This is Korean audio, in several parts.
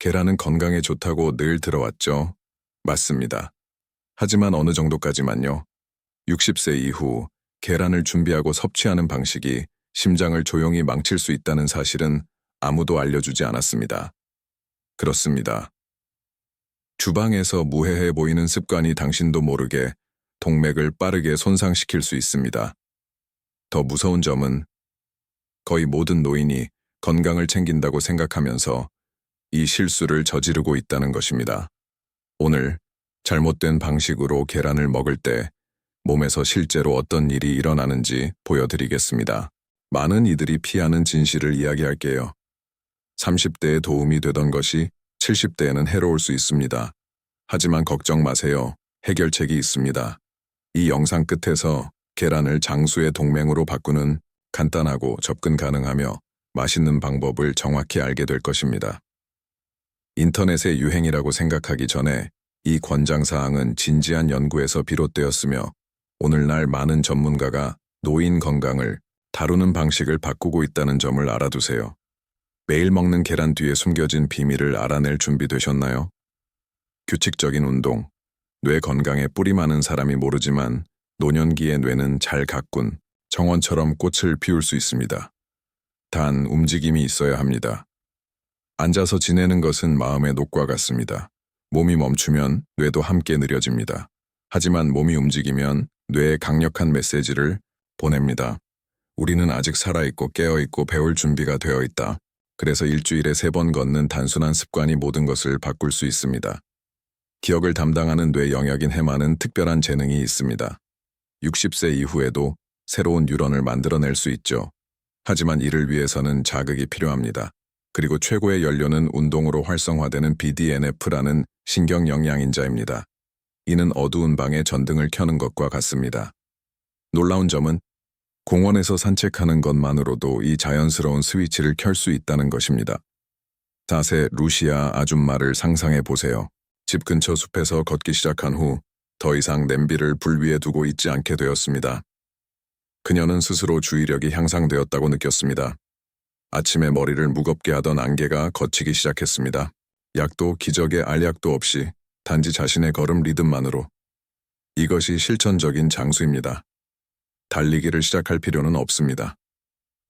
계란은 건강에 좋다고 늘 들어왔죠. 맞습니다. 하지만 어느 정도까지만요. 60세 이후 계란을 준비하고 섭취하는 방식이 심장을 조용히 망칠 수 있다는 사실은 아무도 알려주지 않았습니다. 그렇습니다. 주방에서 무해해 보이는 습관이 당신도 모르게 동맥을 빠르게 손상시킬 수 있습니다. 더 무서운 점은 거의 모든 노인이 건강을 챙긴다고 생각하면서 이 실수를 저지르고 있다는 것입니다. 오늘 잘못된 방식으로 계란을 먹을 때 몸에서 실제로 어떤 일이 일어나는지 보여드리겠습니다. 많은 이들이 피하는 진실을 이야기할게요. 30대에 도움이 되던 것이 70대에는 해로울 수 있습니다. 하지만 걱정 마세요. 해결책이 있습니다. 이 영상 끝에서 계란을 장수의 동맹으로 바꾸는 간단하고 접근 가능하며 맛있는 방법을 정확히 알게 될 것입니다. 인터넷의 유행이라고 생각하기 전에 이 권장사항은 진지한 연구에서 비롯되었으며 오늘날 많은 전문가가 노인 건강을 다루는 방식을 바꾸고 있다는 점을 알아두세요. 매일 먹는 계란 뒤에 숨겨진 비밀을 알아낼 준비 되셨나요? 규칙적인 운동, 뇌 건강에 뿌리 많은 사람이 모르지만 노년기의 뇌는 잘 가꾼 정원처럼 꽃을 피울 수 있습니다. 단 움직임이 있어야 합니다. 앉아서 지내는 것은 마음의 녹과 같습니다. 몸이 멈추면 뇌도 함께 느려집니다. 하지만 몸이 움직이면 뇌에 강력한 메시지를 보냅니다. 우리는 아직 살아있고 깨어있고 배울 준비가 되어 있다. 그래서 일주일에 3번 걷는 단순한 습관이 모든 것을 바꿀 수 있습니다. 기억을 담당하는 뇌 영역인 해마는 특별한 재능이 있습니다. 60세 이후에도 새로운 뉴런을 만들어낼 수 있죠. 하지만 이를 위해서는 자극이 필요합니다. 그리고 최고의 연료는 운동으로 활성화되는 BDNF라는 신경 영양인자입니다. 이는 어두운 방에 전등을 켜는 것과 같습니다. 놀라운 점은 공원에서 산책하는 것만으로도 이 자연스러운 스위치를 켤 수 있다는 것입니다. 자세 루시아 아줌마를 상상해 보세요. 집 근처 숲에서 걷기 시작한 후 더 이상 냄비를 불 위에 두고 있지 않게 되었습니다. 그녀는 스스로 주의력이 향상되었다고 느꼈습니다. 아침에 머리를 무겁게 하던 안개가 걷히기 시작했습니다. 약도 기적의 알약도 없이 단지 자신의 걸음 리듬만으로. 이것이 실천적인 장수입니다. 달리기를 시작할 필요는 없습니다.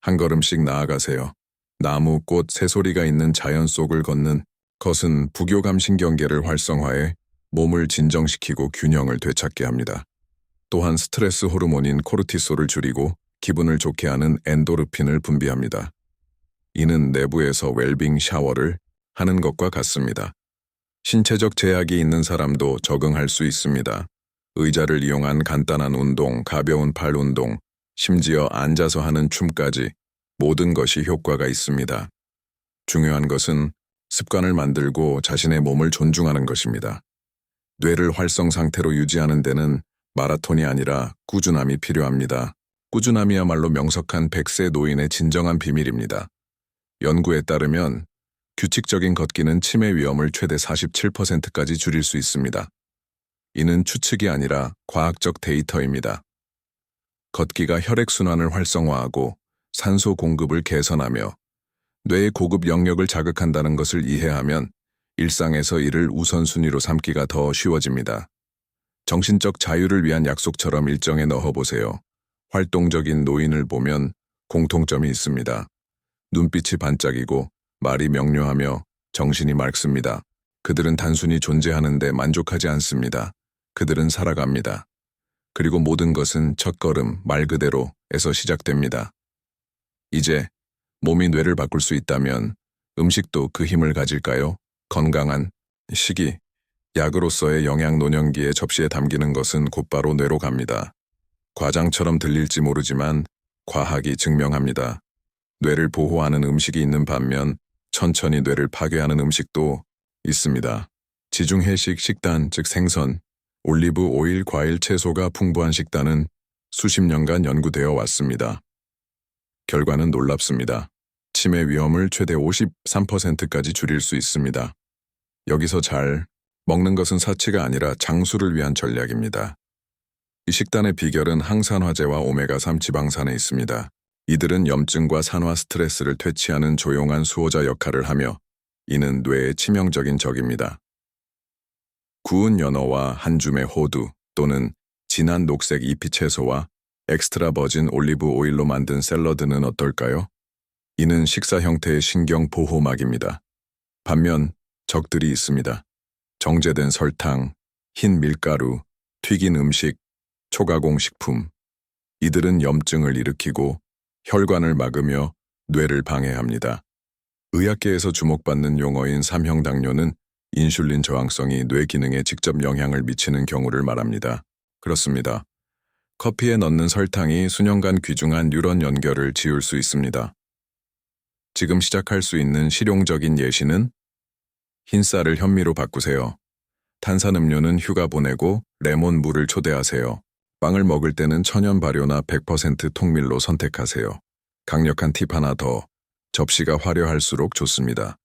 한 걸음씩 나아가세요. 나무, 꽃, 새소리가 있는 자연 속을 걷는 것은 부교감 신경계를 활성화해 몸을 진정시키고 균형을 되찾게 합니다. 또한 스트레스 호르몬인 코르티솔을 줄이고 기분을 좋게 하는 엔도르핀을 분비합니다. 이는 내부에서 웰빙 샤워를 하는 것과 같습니다. 신체적 제약이 있는 사람도 적응할 수 있습니다. 의자를 이용한 간단한 운동, 가벼운 팔 운동, 심지어 앉아서 하는 춤까지 모든 것이 효과가 있습니다. 중요한 것은 습관을 만들고 자신의 몸을 존중하는 것입니다. 뇌를 활성 상태로 유지하는 데는 마라톤이 아니라 꾸준함이 필요합니다. 꾸준함이야말로 명석한 100세 노인의 진정한 비밀입니다. 연구에 따르면 규칙적인 걷기는 치매 위험을 최대 47%까지 줄일 수 있습니다. 이는 추측이 아니라 과학적 데이터입니다. 걷기가 혈액순환을 활성화하고 산소 공급을 개선하며 뇌의 고급 영역을 자극한다는 것을 이해하면 일상에서 이를 우선순위로 삼기가 더 쉬워집니다. 정신적 자유를 위한 약속처럼 일정에 넣어보세요. 활동적인 노인을 보면 공통점이 있습니다. 눈빛이 반짝이고 말이 명료하며 정신이 맑습니다. 그들은 단순히 존재하는데 만족하지 않습니다. 그들은 살아갑니다. 그리고 모든 것은 첫걸음, 말 그대로에서 시작됩니다. 이제 몸이 뇌를 바꿀 수 있다면 음식도 그 힘을 가질까요? 건강한 식이 약으로서의 영양 노년기에 접시에 담기는 것은 곧바로 뇌로 갑니다. 과장처럼 들릴지 모르지만 과학이 증명합니다. 뇌를 보호하는 음식이 있는 반면 천천히 뇌를 파괴하는 음식도 있습니다. 지중해식 식단, 즉 생선, 올리브 오일, 과일, 채소가 풍부한 식단은 수십 년간 연구되어 왔습니다. 결과는 놀랍습니다. 치매 위험을 최대 53%까지 줄일 수 있습니다. 여기서 잘 먹는 것은 사치가 아니라 장수를 위한 전략입니다. 이 식단의 비결은 항산화제와 오메가3 지방산에 있습니다. 이들은 염증과 산화 스트레스를 퇴치하는 조용한 수호자 역할을 하며 이는 뇌의 치명적인 적입니다. 구운 연어와 한 줌의 호두 또는 진한 녹색 잎이 채소와 엑스트라 버진 올리브 오일로 만든 샐러드는 어떨까요? 이는 식사 형태의 신경 보호막입니다. 반면 적들이 있습니다. 정제된 설탕, 흰 밀가루, 튀긴 음식, 초가공 식품. 이들은 염증을 일으키고 혈관을 막으며 뇌를 방해합니다. 의학계에서 주목받는 용어인 삼형당뇨는 인슐린 저항성이 뇌 기능에 직접 영향을 미치는 경우를 말합니다. 그렇습니다. 커피에 넣는 설탕이 수년간 귀중한 뉴런 연결을 지울 수 있습니다. 지금 시작할 수 있는 실용적인 예시는 흰쌀을 현미로 바꾸세요. 탄산음료는 휴가 보내고 레몬 물을 초대하세요. 빵을 먹을 때는 천연 발효나 100% 통밀로 선택하세요. 강력한 팁 하나 더. 접시가 화려할수록 좋습니다.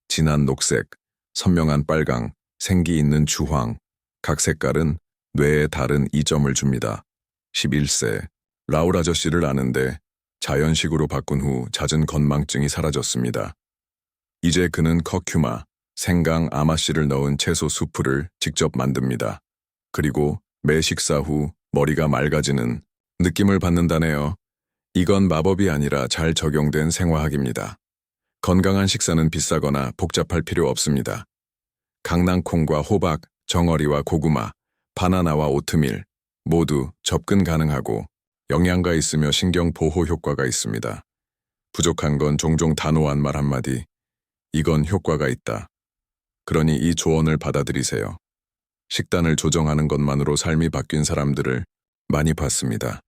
진한 녹색, 선명한 빨강, 생기 있는 주황. 각 색깔은 뇌에 다른 이점을 줍니다. 11세. 라울 아저씨를 아는데 자연식으로 바꾼 후 잦은 건망증이 사라졌습니다. 이제 그는 커큐마, 생강, 아마씨를 넣은 채소 수프를 직접 만듭니다. 그리고 매 식사 후 머리가 맑아지는 느낌을 받는다네요. 이건 마법이 아니라 잘 적용된 생화학입니다. 건강한 식사는 비싸거나 복잡할 필요 없습니다. 강낭콩과 호박, 정어리와 고구마, 바나나와 오트밀 모두 접근 가능하고 영양가 있으며 신경 보호 효과가 있습니다. 부족한 건 종종 단호한 말 한마디. 이건 효과가 있다. 그러니 이 조언을 받아들이세요. 식단을 조정하는 것만으로 삶이 바뀐 사람들을 많이 봤습니다.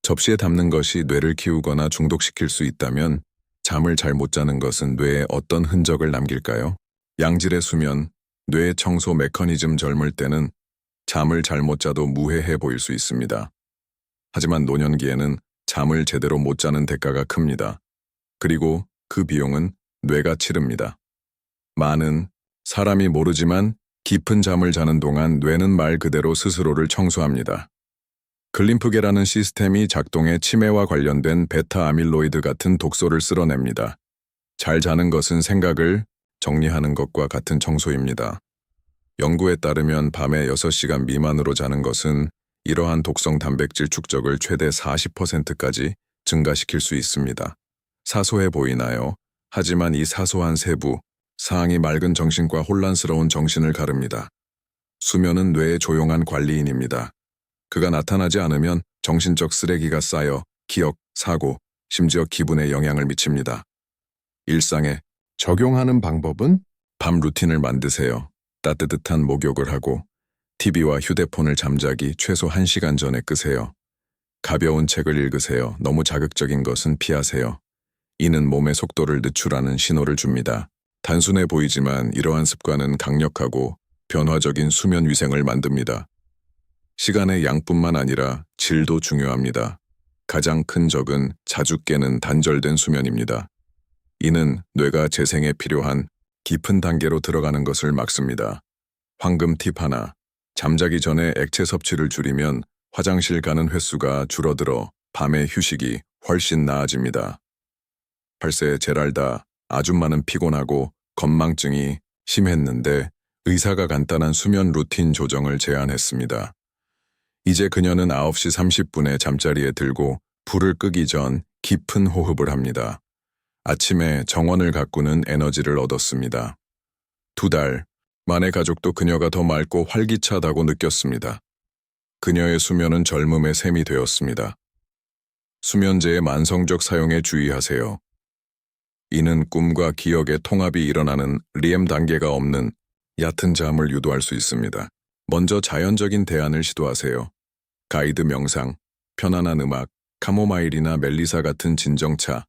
접시에 담는 것이 뇌를 키우거나 중독시킬 수 있다면 잠을 잘 못 자는 것은 뇌에 어떤 흔적을 남길까요? 양질의 수면, 뇌 청소 메커니즘 젊을 때는 잠을 잘 못 자도 무해해 보일 수 있습니다. 하지만 노년기에는 잠을 제대로 못 자는 대가가 큽니다. 그리고 그 비용은 뇌가 치릅니다. 많은 사람이 모르지만 깊은 잠을 자는 동안 뇌는 말 그대로 스스로를 청소합니다. 글림프계라는 시스템이 작동해 치매와 관련된 베타 아밀로이드 같은 독소를 쓸어냅니다. 잘 자는 것은 생각을 정리하는 것과 같은 청소입니다. 연구에 따르면 밤에 6시간 미만으로 자는 것은 이러한 독성 단백질 축적을 최대 40%까지 증가시킬 수 있습니다. 사소해 보이나요? 하지만 이 사소한 세부, 사항이 맑은 정신과 혼란스러운 정신을 가릅니다. 수면은 뇌의 조용한 관리인입니다. 그가 나타나지 않으면 정신적 쓰레기가 쌓여 기억, 사고, 심지어 기분에 영향을 미칩니다. 일상에 적용하는 방법은 밤 루틴을 만드세요. 따뜻한 목욕을 하고 TV와 휴대폰을 잠자기 최소 1시간 전에 끄세요. 가벼운 책을 읽으세요. 너무 자극적인 것은 피하세요. 이는 몸의 속도를 늦추라는 신호를 줍니다. 단순해 보이지만 이러한 습관은 강력하고 변화적인 수면 위생을 만듭니다. 시간의 양뿐만 아니라 질도 중요합니다. 가장 큰 적은 자주 깨는 단절된 수면입니다. 이는 뇌가 재생에 필요한 깊은 단계로 들어가는 것을 막습니다. 황금 팁 하나. 잠자기 전에 액체 섭취를 줄이면 화장실 가는 횟수가 줄어들어 밤의 휴식이 훨씬 나아집니다. 8세 제랄다, 아줌마는 피곤하고 건망증이 심했는데 의사가 간단한 수면 루틴 조정을 제안했습니다. 이제 그녀는 9시 30분에 잠자리에 들고 불을 끄기 전 깊은 호흡을 합니다. 아침에 정원을 가꾸는 에너지를 얻었습니다. 2달 만에 가족도 그녀가 더 맑고 활기차다고 느꼈습니다. 그녀의 수면은 젊음의 셈이 되었습니다. 수면제의 만성적 사용에 주의하세요. 이는 꿈과 기억의 통합이 일어나는 REM 단계가 없는 얕은 잠을 유도할 수 있습니다. 먼저 자연적인 대안을 시도하세요. 가이드 명상, 편안한 음악, 카모마일이나 멜리사 같은 진정차.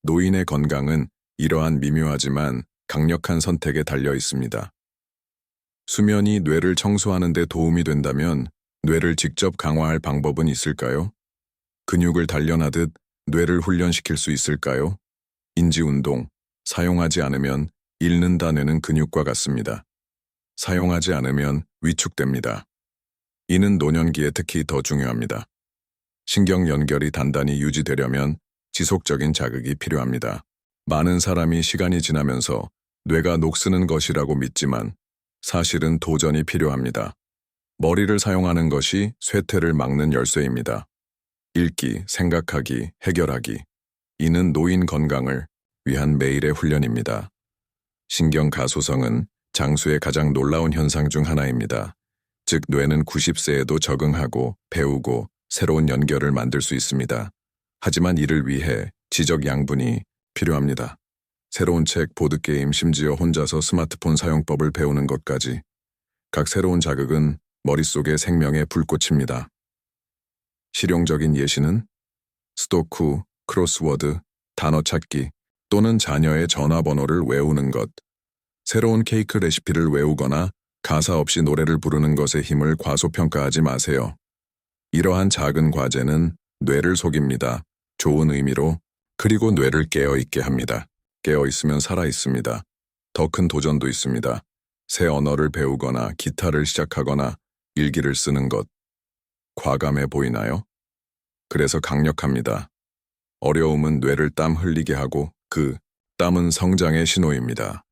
노인의 건강은 이러한 미묘하지만 강력한 선택에 달려 있습니다. 수면이 뇌를 청소하는 데 도움이 된다면 뇌를 직접 강화할 방법은 있을까요? 근육을 단련하듯 뇌를 훈련시킬 수 있을까요? 인지운동, 사용하지 않으면 잃는다. 뇌는 근육과 같습니다. 사용하지 않으면 위축됩니다. 이는 노년기에 특히 더 중요합니다. 신경 연결이 단단히 유지되려면 지속적인 자극이 필요합니다. 많은 사람이 시간이 지나면서 뇌가 녹쓰는 것이라고 믿지만 사실은 도전이 필요합니다. 머리를 사용하는 것이 쇠퇴를 막는 열쇠입니다. 읽기, 생각하기, 해결하기. 이는 노인 건강을 위한 매일의 훈련입니다. 신경 가소성은 장수의 가장 놀라운 현상 중 하나입니다. 즉, 뇌는 90세에도 적응하고 배우고 새로운 연결을 만들 수 있습니다. 하지만 이를 위해 지적 양분이 필요합니다. 새로운 책, 보드게임, 심지어 혼자서 스마트폰 사용법을 배우는 것까지. 각 새로운 자극은 머릿속에 생명의 불꽃입니다. 실용적인 예시는 스도쿠, 크로스워드, 단어 찾기 또는 자녀의 전화번호를 외우는 것. 새로운 케이크 레시피를 외우거나 가사 없이 노래를 부르는 것의 힘을 과소평가하지 마세요. 이러한 작은 과제는 뇌를 속입니다. 좋은 의미로. 그리고 뇌를 깨어있게 합니다. 깨어있으면 살아있습니다. 더 큰 도전도 있습니다. 새 언어를 배우거나 기타를 시작하거나 일기를 쓰는 것. 과감해 보이나요? 그래서 강력합니다. 어려움은 뇌를 땀 흘리게 하고 그 땀은 성장의 신호입니다.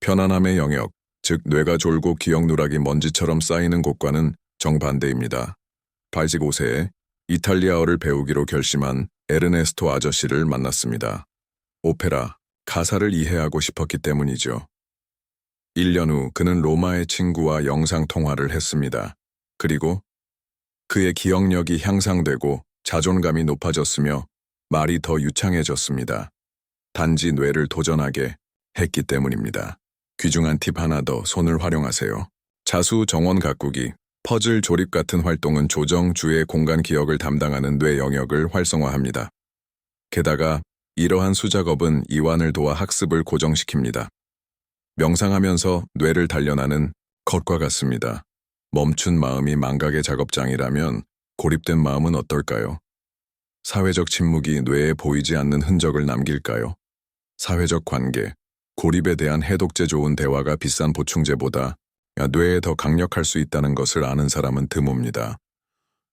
편안함의 영역, 즉 뇌가 졸고 기억 누락이 먼지처럼 쌓이는 곳과는 정반대입니다. 85세에 이탈리아어를 배우기로 결심한 에르네스토 아저씨를 만났습니다. 오페라, 가사를 이해하고 싶었기 때문이죠. 1년 후 그는 로마의 친구와 영상 통화를 했습니다. 그리고 그의 기억력이 향상되고 자존감이 높아졌으며 말이 더 유창해졌습니다. 단지 뇌를 도전하게 했기 때문입니다. 귀중한 팁 하나 더, 손을 활용하세요. 자수, 정원 가꾸기, 퍼즐 조립 같은 활동은 조정, 주의 공간 기억을 담당하는 뇌 영역을 활성화합니다. 게다가 이러한 수작업은 이완을 도와 학습을 고정시킵니다. 명상하면서 뇌를 단련하는 것과 같습니다. 멈춘 마음이 망각의 작업장이라면 고립된 마음은 어떨까요? 사회적 침묵이 뇌에 보이지 않는 흔적을 남길까요? 사회적 관계, 고립에 대한 해독제 좋은 대화가 비싼 보충제보다 뇌에 더 강력할 수 있다는 것을 아는 사람은 드뭅니다.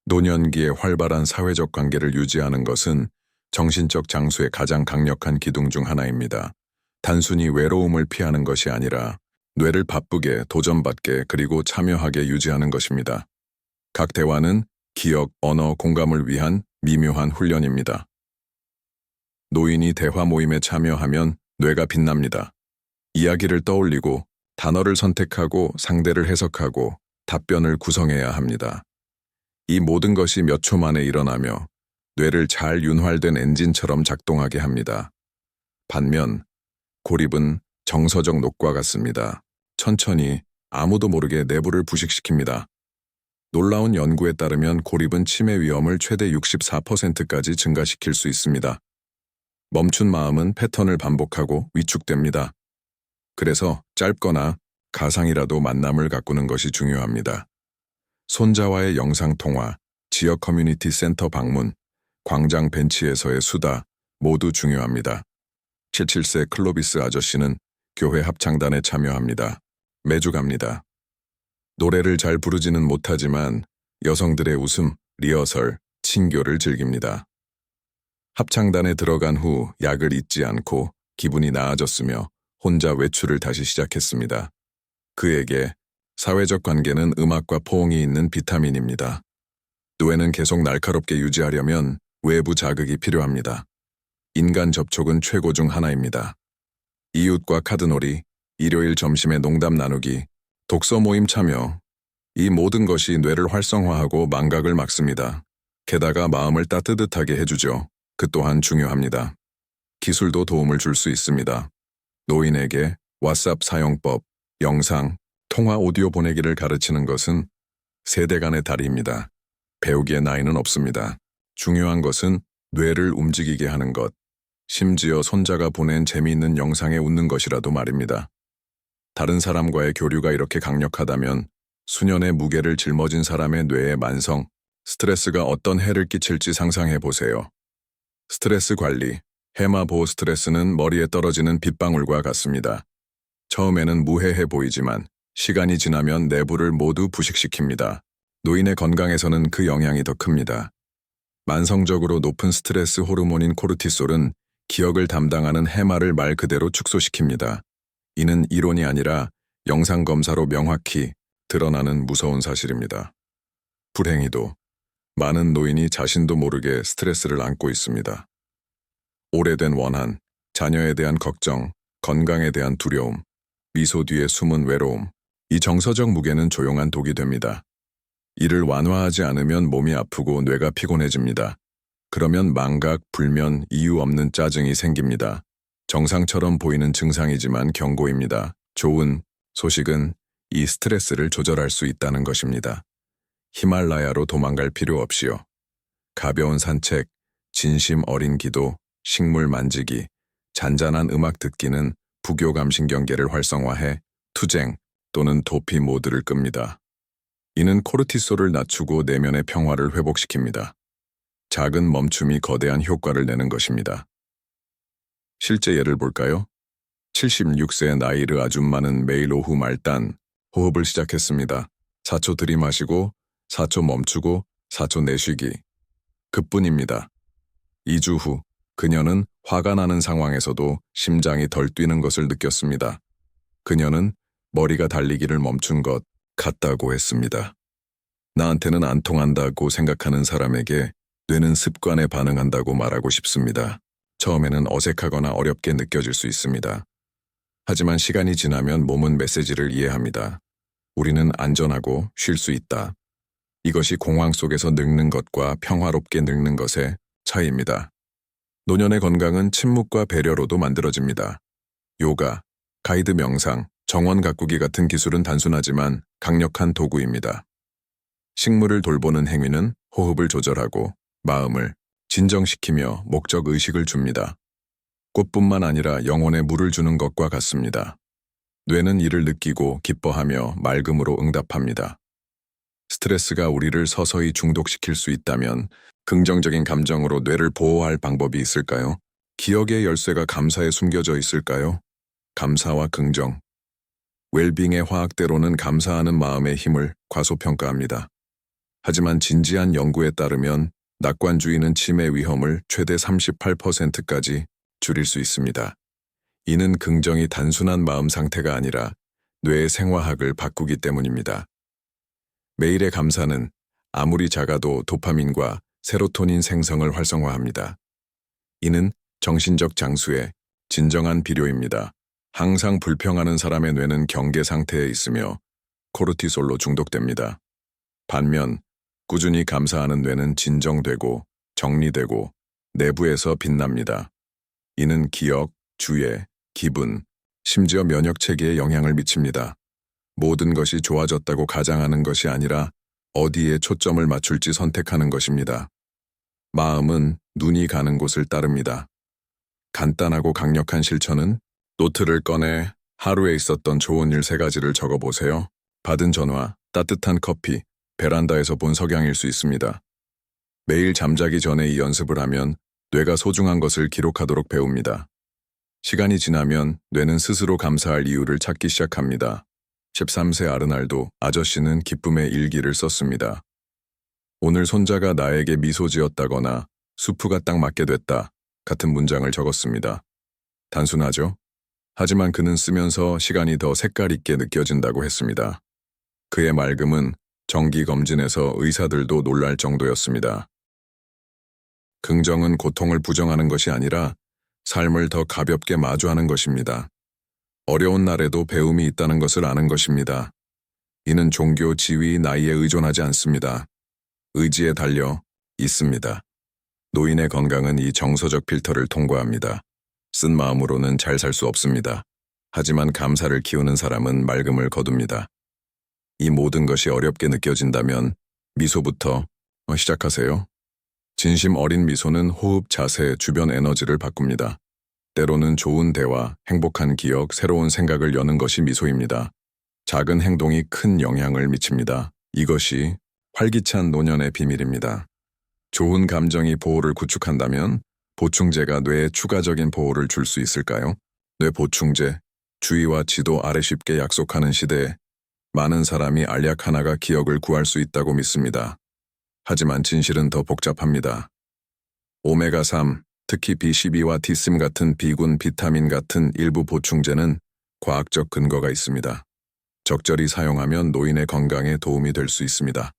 노년기에 활발한 사회적 관계를 유지하는 것은 정신적 장수의 가장 강력한 기둥 중 하나입니다. 단순히 외로움을 피하는 것이 아니라 뇌를 바쁘게, 도전받게, 그리고 참여하게 유지하는 것입니다. 각 대화는 기억, 언어, 공감을 위한 미묘한 훈련입니다. 노인이 대화 모임에 참여하면 뇌가 빛납니다. 이야기를 떠올리고 단어를 선택하고 상대를 해석하고 답변을 구성해야 합니다. 이 모든 것이 몇 초 만에 일어나며 뇌를 잘 윤활된 엔진처럼 작동하게 합니다. 반면 고립은 정서적 녹과 같습니다. 천천히 아무도 모르게 내부를 부식시킵니다. 놀라운 연구에 따르면 고립은 치매 위험을 최대 64%까지 증가시킬 수 있습니다. 멈춘 마음은 패턴을 반복하고 위축됩니다. 그래서 짧거나 가상이라도 만남을 가꾸는 것이 중요합니다. 손자와의 영상통화, 지역 커뮤니티 센터 방문, 광장 벤치에서의 수다 모두 중요합니다. 77세 클로비스 아저씨는 교회 합창단에 참여합니다. 매주 갑니다. 노래를 잘 부르지는 못하지만 여성들의 웃음, 리허설, 친교를 즐깁니다. 합창단에 들어간 후 약을 잊지 않고 기분이 나아졌으며 혼자 외출을 다시 시작했습니다. 그에게 사회적 관계는 음악과 포옹이 있는 비타민입니다. 뇌는 계속 날카롭게 유지하려면 외부 자극이 필요합니다. 인간 접촉은 최고 중 하나입니다. 이웃과 카드놀이, 일요일 점심에 농담 나누기, 독서 모임 참여, 이 모든 것이 뇌를 활성화하고 망각을 막습니다. 게다가 마음을 따뜻하게 해주죠. 그 또한 중요합니다. 기술도 도움을 줄 수 있습니다. 노인에게 왓츠앱 사용법, 영상, 통화 오디오 보내기를 가르치는 것은 세대 간의 다리입니다. 배우기에 나이는 없습니다. 중요한 것은 뇌를 움직이게 하는 것, 심지어 손자가 보낸 재미있는 영상에 웃는 것이라도 말입니다. 다른 사람과의 교류가 이렇게 강력하다면 수년의 무게를 짊어진 사람의 뇌의 만성, 스트레스가 어떤 해를 끼칠지 상상해 보세요. 스트레스 관리, 해마보호 스트레스는 머리에 떨어지는 빗방울과 같습니다. 처음에는 무해해 보이지만 시간이 지나면 내부를 모두 부식시킵니다. 노인의 건강에서는 그 영향이 더 큽니다. 만성적으로 높은 스트레스 호르몬인 코르티솔은 기억을 담당하는 해마를 말 그대로 축소시킵니다. 이는 이론이 아니라 영상검사로 명확히 드러나는 무서운 사실입니다. 불행히도 많은 노인이 자신도 모르게 스트레스를 안고 있습니다. 오래된 원한, 자녀에 대한 걱정, 건강에 대한 두려움, 미소 뒤에 숨은 외로움, 이 정서적 무게는 조용한 독이 됩니다. 이를 완화하지 않으면 몸이 아프고 뇌가 피곤해집니다. 그러면 망각, 불면, 이유 없는 짜증이 생깁니다. 정상처럼 보이는 증상이지만 경고입니다. 좋은 소식은 이 스트레스를 조절할 수 있다는 것입니다. 히말라야로 도망갈 필요 없이요. 가벼운 산책, 진심 어린 기도, 식물 만지기, 잔잔한 음악 듣기는 부교감신경계를 활성화해 투쟁 또는 도피 모드를 끕니다. 이는 코르티솔을 낮추고 내면의 평화를 회복시킵니다. 작은 멈춤이 거대한 효과를 내는 것입니다. 실제 예를 볼까요? 76세 나이르 아줌마는 매일 오후 말단 호흡을 시작했습니다. 4초 들이마시고 4초 멈추고 4초 내쉬기. 그뿐입니다. 2주 후 그녀는 화가 나는 상황에서도 심장이 덜 뛰는 것을 느꼈습니다. 그녀는 머리가 달리기를 멈춘 것 같다고 했습니다. 나한테는 안 통한다고 생각하는 사람에게 뇌는 습관에 반응한다고 말하고 싶습니다. 처음에는 어색하거나 어렵게 느껴질 수 있습니다. 하지만 시간이 지나면 몸은 메시지를 이해합니다. 우리는 안전하고 쉴 수 있다. 이것이 공황 속에서 늙는 것과 평화롭게 늙는 것의 차이입니다. 노년의 건강은 침묵과 배려로도 만들어집니다. 요가, 가이드 명상, 정원 가꾸기 같은 기술은 단순하지만 강력한 도구입니다. 식물을 돌보는 행위는 호흡을 조절하고 마음을 진정시키며 목적 의식을 줍니다. 꽃뿐만 아니라 영혼에 물을 주는 것과 같습니다. 뇌는 이를 느끼고 기뻐하며 맑음으로 응답합니다. 스트레스가 우리를 서서히 중독시킬 수 있다면 긍정적인 감정으로 뇌를 보호할 방법이 있을까요? 기억의 열쇠가 감사에 숨겨져 있을까요? 감사와 긍정. 웰빙의 화학대로는 감사하는 마음의 힘을 과소평가합니다. 하지만 진지한 연구에 따르면 낙관주의는 치매 위험을 최대 38%까지 줄일 수 있습니다. 이는 긍정이 단순한 마음 상태가 아니라 뇌의 생화학을 바꾸기 때문입니다. 매일의 감사는 아무리 작아도 도파민과 세로토닌 생성을 활성화합니다. 이는 정신적 장수의 진정한 비료입니다. 항상 불평하는 사람의 뇌는 경계 상태에 있으며 코르티솔로 중독됩니다. 반면 꾸준히 감사하는 뇌는 진정되고 정리되고 내부에서 빛납니다. 이는 기억, 주의, 기분, 심지어 면역 체계에 영향을 미칩니다. 모든 것이 좋아졌다고 가장하는 것이 아니라 어디에 초점을 맞출지 선택하는 것입니다. 마음은 눈이 가는 곳을 따릅니다. 간단하고 강력한 실천은 노트를 꺼내 하루에 있었던 좋은 일 3가지를 적어보세요. 받은 전화, 따뜻한 커피, 베란다에서 본 석양일 수 있습니다. 매일 잠자기 전에 이 연습을 하면 뇌가 소중한 것을 기록하도록 배웁니다. 시간이 지나면 뇌는 스스로 감사할 이유를 찾기 시작합니다. 13세 아르날도 아저씨는 기쁨의 일기를 썼습니다. 오늘 손자가 나에게 미소 지었다거나 수프가 딱 맞게 됐다 같은 문장을 적었습니다. 단순하죠? 하지만 그는 쓰면서 시간이 더 색깔 있게 느껴진다고 했습니다. 그의 맑음은 정기검진에서 의사들도 놀랄 정도였습니다. 긍정은 고통을 부정하는 것이 아니라 삶을 더 가볍게 마주하는 것입니다. 어려운 날에도 배움이 있다는 것을 아는 것입니다. 이는 종교, 지위, 나이에 의존하지 않습니다. 의지에 달려 있습니다. 노인의 건강은 이 정서적 필터를 통과합니다. 쓴 마음으로는 잘 살 수 없습니다. 하지만 감사를 키우는 사람은 맑음을 거둡니다. 이 모든 것이 어렵게 느껴진다면 미소부터 시작하세요. 진심 어린 미소는 호흡, 자세, 주변 에너지를 바꿉니다. 때로는 좋은 대화, 행복한 기억, 새로운 생각을 여는 것이 미소입니다. 작은 행동이 큰 영향을 미칩니다. 이것이 활기찬 노년의 비밀입니다. 좋은 감정이 보호를 구축한다면 보충제가 뇌에 추가적인 보호를 줄 수 있을까요? 뇌 보충제, 주의와 지도 아래 쉽게 약속하는 시대에 많은 사람이 알약 하나가 기억을 구할 수 있다고 믿습니다. 하지만 진실은 더 복잡합니다. 오메가3, 특히 B12와 D심 같은 비군 비타민 같은 일부 보충제는 과학적 근거가 있습니다. 적절히 사용하면 노인의 건강에 도움이 될 수 있습니다.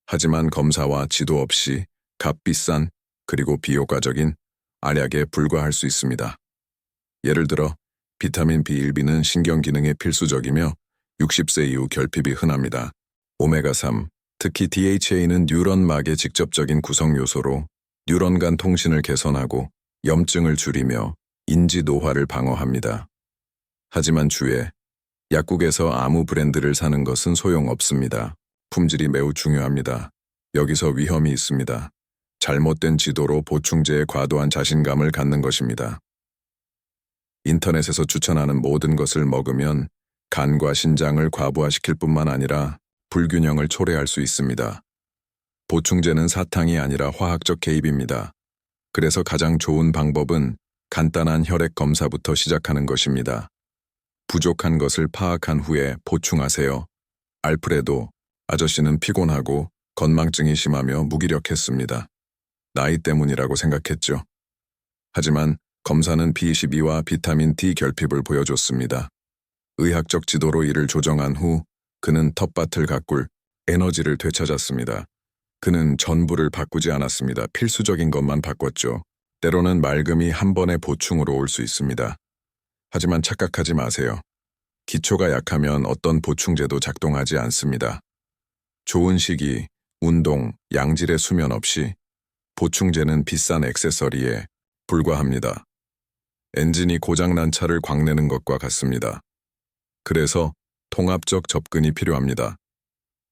하지만 검사와 지도 없이 값비싼 그리고 비효과적인 알약에 불과할 수 있습니다. 예를 들어 비타민 B1B는 신경 기능에 필수적이며 60세 이후 결핍이 흔합니다. 오메가3, 특히 DHA는 뉴런막의 직접적인 구성 요소로 뉴런 간 통신을 개선하고 염증을 줄이며 인지 노화를 방어합니다. 하지만 주의, 약국에서 아무 브랜드를 사는 것은 소용없습니다. 품질이 매우 중요합니다. 여기서 위험이 있습니다. 잘못된 지도로 보충제에 과도한 자신감을 갖는 것입니다. 인터넷에서 추천하는 모든 것을 먹으면 간과 신장을 과부하시킬 뿐만 아니라 불균형을 초래할 수 있습니다. 보충제는 사탕이 아니라 화학적 개입입니다. 그래서 가장 좋은 방법은 간단한 혈액 검사부터 시작하는 것입니다. 부족한 것을 파악한 후에 보충하세요. 알프레도, 아저씨는 피곤하고 건망증이 심하며 무기력했습니다. 나이 때문이라고 생각했죠. 하지만 검사는 B12와 비타민 D 결핍을 보여줬습니다. 의학적 지도로 이를 조정한 후 그는 텃밭을 가꿀 에너지를 되찾았습니다. 그는 전부를 바꾸지 않았습니다. 필수적인 것만 바꿨죠. 때로는 맑음이 한 번의 보충으로 올 수 있습니다. 하지만 착각하지 마세요. 기초가 약하면 어떤 보충제도 작동하지 않습니다. 좋은 식이, 운동, 양질의 수면 없이 보충제는 비싼 액세서리에 불과합니다. 엔진이 고장난 차를 광내는 것과 같습니다. 그래서 통합적 접근이 필요합니다.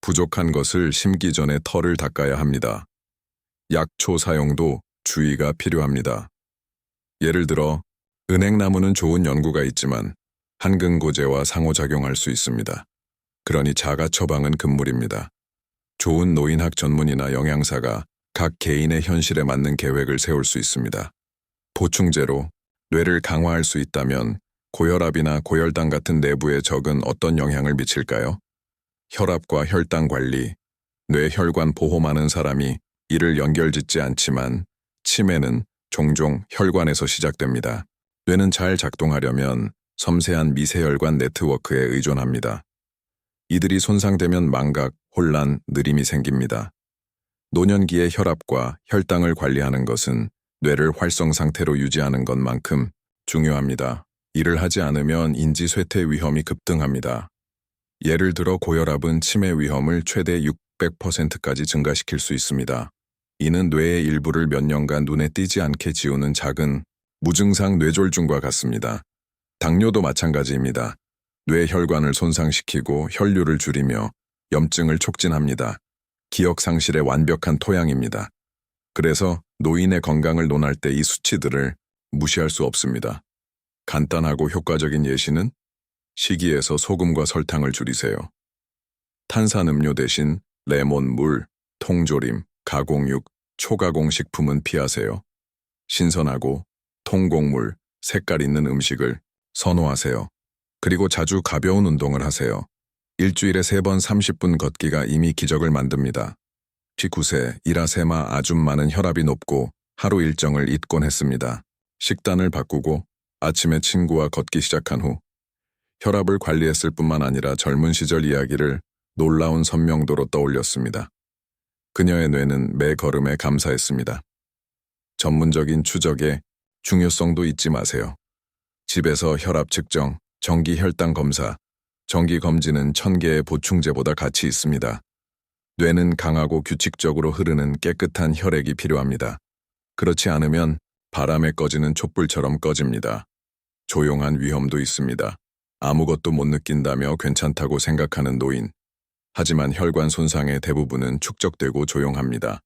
부족한 것을 심기 전에 털을 닦아야 합니다. 약초 사용도 주의가 필요합니다. 예를 들어 은행나무는 좋은 연구가 있지만 한근고제와 상호작용할 수 있습니다. 그러니 자가 처방은 금물입니다. 좋은 노인학 전문의나 영양사가 각 개인의 현실에 맞는 계획을 세울 수 있습니다. 보충제로 뇌를 강화할 수 있다면 고혈압이나 고혈당 같은 내부의 적은 어떤 영향을 미칠까요? 혈압과 혈당 관리, 뇌 혈관 보호하는 사람이 이를 연결짓지 않지만 치매는 종종 혈관에서 시작됩니다. 뇌는 잘 작동하려면 섬세한 미세혈관 네트워크에 의존합니다. 이들이 손상되면 망각, 혼란, 느림이 생깁니다. 노년기의 혈압과 혈당을 관리하는 것은 뇌를 활성 상태로 유지하는 것만큼 중요합니다. 이를 하지 않으면 인지 쇠퇴 위험이 급등합니다. 예를 들어 고혈압은 치매 위험을 최대 600%까지 증가시킬 수 있습니다. 이는 뇌의 일부를 몇 년간 눈에 띄지 않게 지우는 작은 무증상 뇌졸중과 같습니다. 당뇨도 마찬가지입니다. 뇌 혈관을 손상시키고 혈류를 줄이며 염증을 촉진합니다. 기억 상실의 완벽한 토양입니다. 그래서 노인의 건강을 논할 때 이 수치들을 무시할 수 없습니다. 간단하고 효과적인 예시는 식이에서 소금과 설탕을 줄이세요. 탄산음료 대신 레몬물, 통조림, 가공육, 초가공 식품은 피하세요. 신선하고 통곡물, 색깔 있는 음식을 선호하세요. 그리고 자주 가벼운 운동을 하세요. 일주일에 3번 30분 걷기가 이미 기적을 만듭니다. 19세 이라세마 아줌마는 혈압이 높고 하루 일정을 잊곤 했습니다. 식단을 바꾸고 아침에 친구와 걷기 시작한 후 혈압을 관리했을 뿐만 아니라 젊은 시절 이야기를 놀라운 선명도로 떠올렸습니다. 그녀의 뇌는 매 걸음에 감사했습니다. 전문적인 추적에 중요성도 잊지 마세요. 집에서 혈압 측정, 정기 혈당 검사, 정기 검진은 1000개의 보충제보다 가치 있습니다. 뇌는 강하고 규칙적으로 흐르는 깨끗한 혈액이 필요합니다. 그렇지 않으면 바람에 꺼지는 촛불처럼 꺼집니다. 조용한 위험도 있습니다. 아무것도 못 느낀다며 괜찮다고 생각하는 노인. 하지만 혈관 손상의 대부분은 축적되고 조용합니다.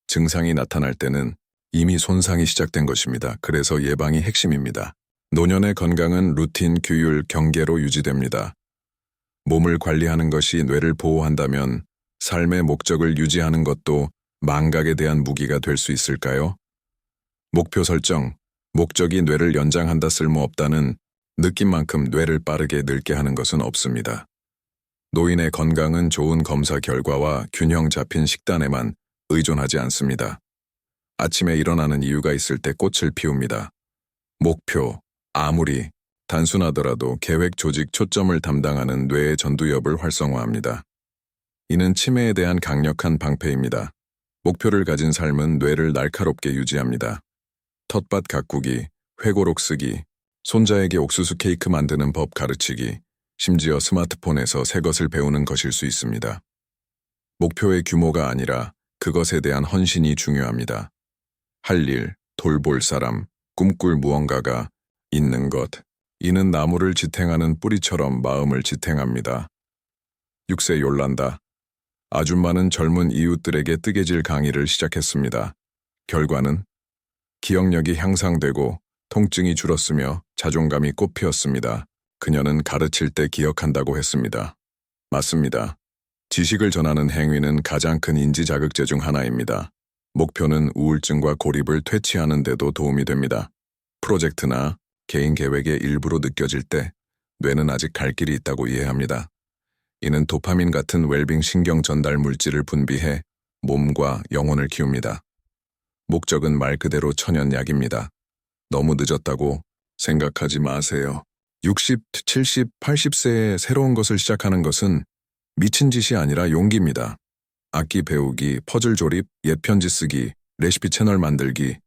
증상이 나타날 때는 이미 손상이 시작된 것입니다. 그래서 예방이 핵심입니다. 노년의 건강은 루틴, 규율, 경계로 유지됩니다. 몸을 관리하는 것이 뇌를 보호한다면 삶의 목적을 유지하는 것도 망각에 대한 무기가 될 수 있을까요? 목표 설정, 목적이 뇌를 연장한다 쓸모없다는 느낌만큼 뇌를 빠르게 늙게 하는 것은 없습니다. 노인의 건강은 좋은 검사 결과와 균형 잡힌 식단에만 의존하지 않습니다. 아침에 일어나는 이유가 있을 때 꽃을 피웁니다. 목표, 아무리 단순하더라도 계획 조직 초점을 담당하는 뇌의 전두엽을 활성화합니다. 이는 치매에 대한 강력한 방패입니다. 목표를 가진 삶은 뇌를 날카롭게 유지합니다. 텃밭 가꾸기, 회고록 쓰기, 손자에게 옥수수 케이크 만드는 법 가르치기, 심지어 스마트폰에서 새 것을 배우는 것일 수 있습니다. 목표의 규모가 아니라 그것에 대한 헌신이 중요합니다. 할 일, 돌볼 사람, 꿈꿀 무언가가 있는 것. 이는 나무를 지탱하는 뿌리처럼 마음을 지탱합니다. 6세 요란다. 아줌마는 젊은 이웃들에게 뜨개질 강의를 시작했습니다. 결과는 기억력이 향상되고 통증이 줄었으며 자존감이 꽃피었습니다. 그녀는 가르칠 때 기억한다고 했습니다. 맞습니다. 지식을 전하는 행위는 가장 큰 인지 자극제 중 하나입니다. 목표는 우울증과 고립을 퇴치하는 데도 도움이 됩니다. 프로젝트나 개인 계획의 일부로 느껴질 때 뇌는 아직 갈 길이 있다고 이해합니다. 이는 도파민 같은 웰빙 신경 전달 물질을 분비해 몸과 영혼을 키웁니다. 목적은 말 그대로 천연약입니다. 너무 늦었다고 생각하지 마세요. 60, 70, 80세에 새로운 것을 시작하는 것은 미친 짓이 아니라 용기입니다. 악기 배우기, 퍼즐 조립, 옛 편지 쓰기, 레시피 채널 만들기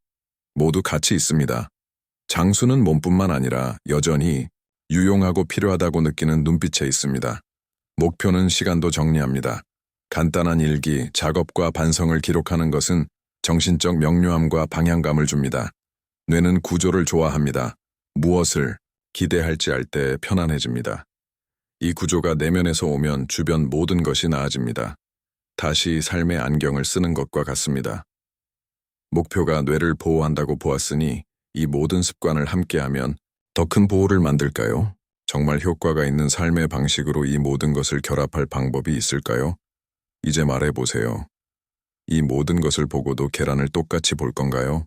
모두 가치 있습니다. 장수는 몸뿐만 아니라 여전히 유용하고 필요하다고 느끼는 눈빛에 있습니다. 목표는 시간도 정리합니다. 간단한 일기, 작업과 반성을 기록하는 것은 정신적 명료함과 방향감을 줍니다. 뇌는 구조를 좋아합니다. 무엇을 기대할지 알 때 편안해집니다. 이 구조가 내면에서 오면 주변 모든 것이 나아집니다. 다시 삶의 안경을 쓰는 것과 같습니다. 목표가 뇌를 보호한다고 보았으니 이 모든 습관을 함께하면 더 큰 보호를 만들까요? 정말 효과가 있는 삶의 방식으로 이 모든 것을 결합할 방법이 있을까요? 이제 말해보세요. 이 모든 것을 보고도 계란을 똑같이 볼 건가요?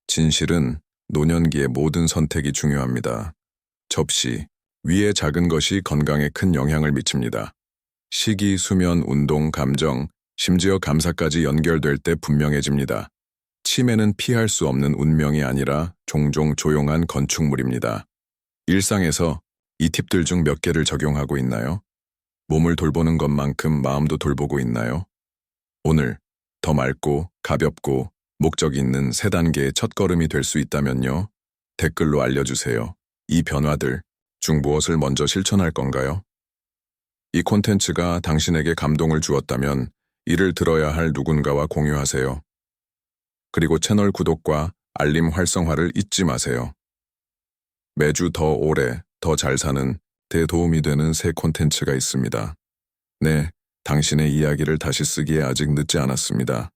진실은 노년기의 모든 선택이 중요합니다. 접시 위의 작은 것이 건강에 큰 영향을 미칩니다. 식이, 수면, 운동, 감정, 심지어 감사까지 연결될 때 분명해집니다. 치매는 피할 수 없는 운명이 아니라 종종 조용한 건축물입니다. 일상에서 이 팁들 중 몇 개를 적용하고 있나요? 몸을 돌보는 것만큼 마음도 돌보고 있나요? 오늘 더 맑고 가볍고 목적 있는 3단계의 첫걸음이 될 수 있다면요? 댓글로 알려주세요. 이 변화들 중 무엇을 먼저 실천할 건가요? 이 콘텐츠가 당신에게 감동을 주었다면 이를 들어야 할 누군가와 공유하세요. 그리고 채널 구독과 알림 활성화를 잊지 마세요. 매주 더 오래, 더 잘 사는 데 도움이 되는 새 콘텐츠가 있습니다. 네, 당신의 이야기를 다시 쓰기에 아직 늦지 않았습니다.